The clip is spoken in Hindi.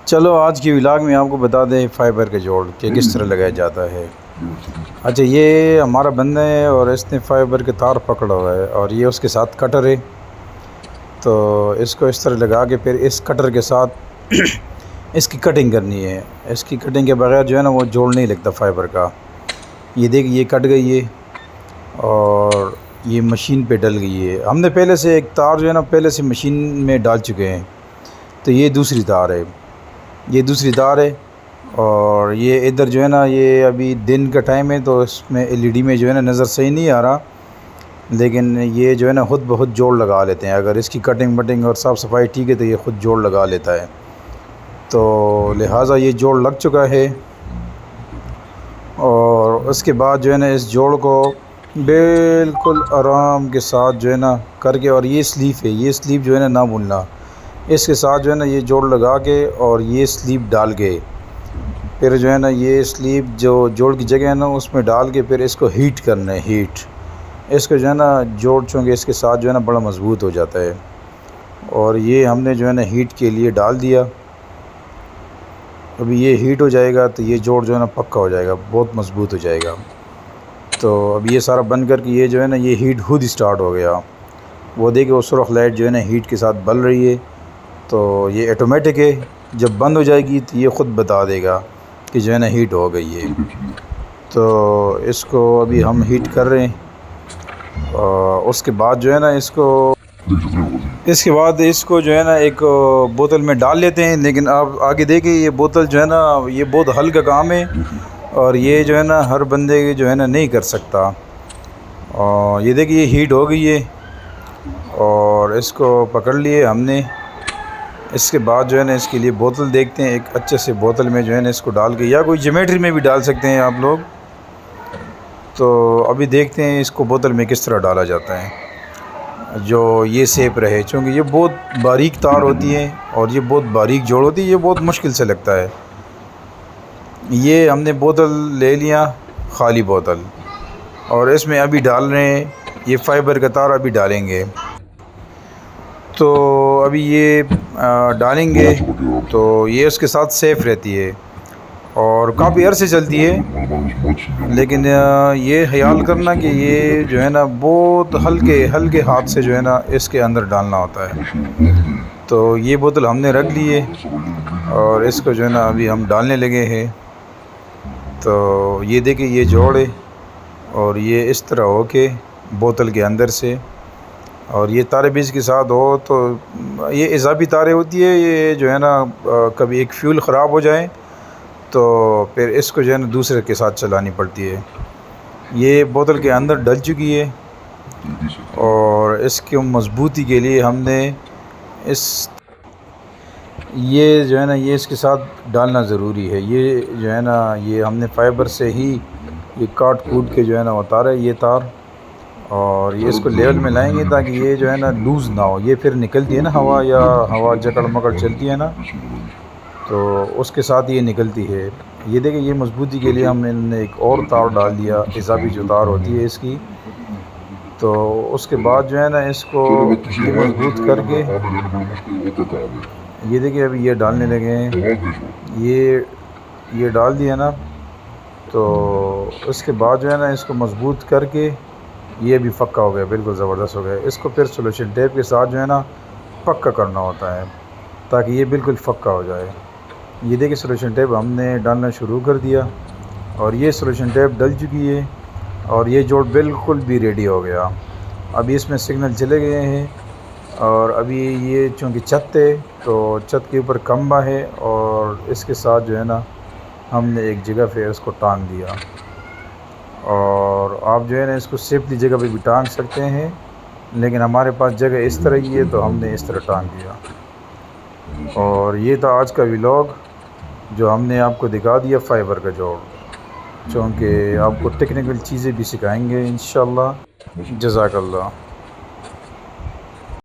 चलो आज की व्लॉग में आपको बता दें फ़ाइबर के जोड़ के किस तरह लगाया जाता है। अच्छा, ये हमारा बंदा है और इसने फ़ाइबर के तार पकड़ा हुआ है और ये उसके साथ कटर है। तो इसको इस तरह लगा के फिर इस कटर के साथ इसकी कटिंग करनी है। इसकी कटिंग के बगैर जो है ना वो जोड़ नहीं लगता फ़ाइबर का। ये देखिए, ये कट गई है और ये मशीन पे डल गई है। हमने पहले से एक तार जो है ना पहले से मशीन में डाल चुके हैं। तो ये दूसरी तार है, ये दूसरी तार है। और ये इधर जो है ना, ये अभी दिन का टाइम है तो इसमें एलईडी में जो है ना नज़र सही नहीं आ रहा, लेकिन ये जो है ना खुद ब खुद जोड़ लगा लेते हैं। अगर इसकी कटिंग वटिंग और साफ़ सफाई ठीक है तो ये खुद जोड़ लगा लेता है। तो लिहाजा ये जोड़ लग चुका है और उसके बाद जो है ना इस जोड़ को बिल्कुल आराम के साथ जो है ना करके, और ये स्लीव है, ये स्लीव जो है ना भूलना, इसके साथ जो है ना ये जोड़ लगा के और ये स्लीव डाल के फिर जो है ना ये स्लीव जो जोड़ की जगह है ना उसमें डाल के फिर इसको हीट करना है। हीट इसको जो है ना जोड़ चूँकि इसके साथ जो है ना बड़ा मज़बूत हो जाता है। और ये हमने जो है ना हीट के लिए डाल दिया। अभी ये हीट हो जाएगा तो ये जोड़ जो है ना पक्का हो जाएगा, बहुत मज़बूत हो जाएगा। तो अब ये सारा बंद करके ये जो है ना ये हीट खुद स्टार्ट हो गया। वो देखिए वो सुरख लाइट जो है ना हीट के साथ बल रही है। तो ये ऑटोमेटिक है, जब बंद हो जाएगी तो ये ख़ुद बता देगा कि जो है ना हीट हो गई है। तो इसको अभी हम हीट कर रहे हैं और उसके बाद जो है ना इसके बाद इसको जो है ना एक बोतल में डाल लेते हैं। लेकिन आप आगे देखिए, ये बोतल जो है ना ये बहुत हल्का काम है और ये जो है ना हर बंदे जो है ना नहीं कर सकता। और ये देखिए ये हीट हो गई है और इसको पकड़ लिए हमने। इसके बाद जो है ना इसके लिए बोतल देखते हैं, एक अच्छे से बोतल में जो है ना इसको डाल के, या कोई ज्योमेट्री में भी डाल सकते हैं आप लोग। तो अभी देखते हैं इसको बोतल में किस तरह डाला जाता है जो ये शेप रहे, क्योंकि ये बहुत बारीक तार होती है और ये बहुत बारीक जोड़ होती है, ये बहुत मुश्किल से लगता है। ये हमने बोतल ले लिया, खाली बोतल, और इसमें अभी डाल रहे हैं ये फ़ाइबर का तार अभी डालेंगे। तो अभी ये डालेंगे तो ये उसके साथ सेफ़ रहती है और काफ़ी अरसे चलती है। लेकिन ये ख्याल करना कि ये जो है ना बहुत हल्के हल्के हाथ से जो है ना इसके अंदर डालना होता है। तो ये बोतल हमने रख ली है और इसको जो है ना अभी हम डालने लगे हैं। तो ये देखिए ये जोड़ है और ये इस तरह हो के बोतल के अंदर से, और ये तारे बीज के साथ हो तो ये इजाफी तारें होती है। ये जो है ना कभी एक फ्यूल ख़राब हो जाए तो फिर इसको जो है ना दूसरे के साथ चलानी पड़ती है। ये बोतल के अंदर डल चुकी है और इसकी मज़बूती के लिए हमने ये जो है ना ये इसके साथ डालना ज़रूरी है। ये जो है ना ये हमने फ़ाइबर से ही ये काट कूट के जो है ना उतारा है ये तार, और ये इसको लेवल में लाएंगे ताकि ये जो है ना लूज़ ना हो। ये फिर निकलती है ना हवा, या हवा जकड़ मकड़ चलती है ना, तो उसके साथ ये निकलती है। ये देखिए ये मजबूती के लिए हमने एक और तार डाल दिया, इजाफी जो तार होती है इसकी। तो उसके बाद जो है ना इसको ये मजबूत करके, ये देखिए अभी ये डालने लगे हैं, ये डाल दिया ना। तो उसके बाद जो है ना इसको मजबूत करके ये भी पक्का हो गया, बिल्कुल ज़बरदस्त हो गया। इसको फिर सोल्यूशन टेप के साथ जो है ना पक्का करना होता है ताकि ये बिल्कुल पक्का हो जाए। ये देखिए सोल्यूशन टेप हमने डालना शुरू कर दिया और ये सोल्यूशन टेप डल चुकी है और ये जोड़ बिल्कुल भी रेडी हो गया। अभी इसमें सिग्नल चले गए हैं और अभी ये चूँकि छत है तो छत के ऊपर खंबा है और इसके साथ जो है ना हमने एक जगह पे इसको टांग दिया। और आप जो है ना इसको सेफ्टी जगह पे भी टांग सकते हैं, लेकिन हमारे पास जगह इस तरह की है तो हमने इस तरह टांग दिया। और ये था आज का व्लॉग जो हमने आपको दिखा दिया फ़ाइबर का जोड़, क्योंकि आपको टेक्निकल चीज़ें भी सिखाएंगे इंशाल्लाह। जज़ाकल्लाह।